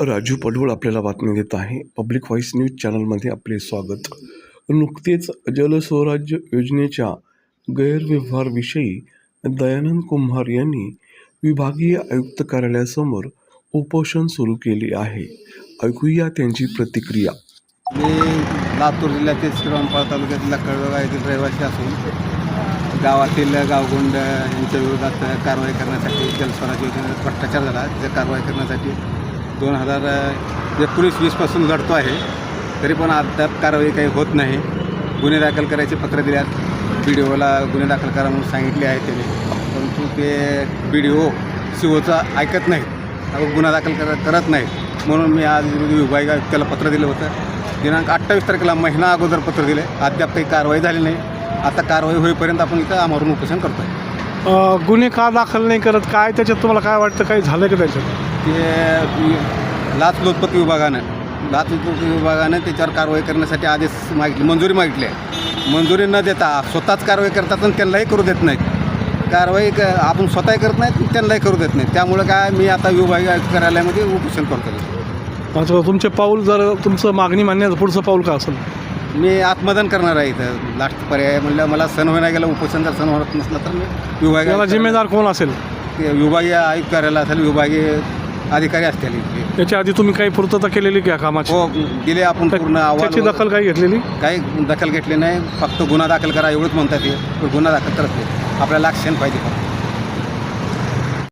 राजू पडवळ आपल्याला बातमी देत आहे. पब्लिक व्हॉइस न्यूज चॅनलमध्ये आपले स्वागत. नुकतेच जलस्वराज्य योजनेच्या गैरव्यवहाराविषयी दयानंद कुंभार यांनी विभागीय आयुक्त कार्यालयासमोर उपोषण सुरू केले आहे. ऐकूया त्यांची प्रतिक्रिया. मी लातूर जिल्ह्यातील श्रीरामपूर तालुक्यातील कळवगा येथील रहिवासी असून गावातील गावगुंड यांच्या विरोधात कारवाई करण्यासाठी जलस्वराज्य योजनेत भ्रष्टाचार झाला त्या कारवाई करण्यासाठी 2019-20 पासून लढतो आहे. तरी पण अद्याप कारवाई काही होत नाही. गुन्हे दाखल करायचे पत्र दिल्यात, BDOला गुन्हे दाखल करा म्हणून सांगितले आहे त्याने, परंतु ते BDO COचा ऐकत नाहीत, गुन्हा दाखल करत नाहीत. म्हणून मी आज विभागीय आयुक्ताला पत्र दिलं होतं. दिनांक 28 तारखेला महिना अगोदर पत्र दिले, अद्याप काही कारवाई झाली नाही. आता कारवाई होईपर्यंत आपण इथं आमरण उपोषण करतो आहे. गुन्हे का दाखल नाही करत, काय त्याच्यात तुम्हाला काय वाटतं, काही झालं का त्याच्यात? ते लाचलुचपत विभागानं त्याच्यावर कारवाई करण्यासाठी आदेश मागितले, मंजुरी मागितली आहे. मंजुरी न देता स्वतःच कारवाई करतात आणि त्यांनाही करू देत नाहीत. कारवाई आपण स्वतःही करत नाहीत, त्यांनाही करू देत नाहीत. त्यामुळं काय मी आता विभागीय आयुक्त कार्यालयामध्ये उपोषण करतो. अच्छा, तुमचे पाऊल, जर तुमचं मागणी मान्य पुढचं पाऊल का असेल? मी आत्मदान करणार आहे इथं. लास्ट पर्याय म्हणलं मला सण होण्याला गेलं, उपोषण जर सण होत नसलं तर मी विभागीय जिम्मेदार कोण असेल? विभागीय आयुक्त कार्यालय असेल, विभागीय अधिकारी असतील. त्याच्या आधी तुम्ही काही पूर्तता केलेली का कामाची? हो, दिले आपण पूर्ण. त्याची दखल काही घेतलेली? काही दखल घेतली नाही. फक्त गुन्हा दाखल करा एवढंच म्हणतात. ते गुन्हा दाखल करत नाही. आपल्याला ॲक्शन पाहिजे.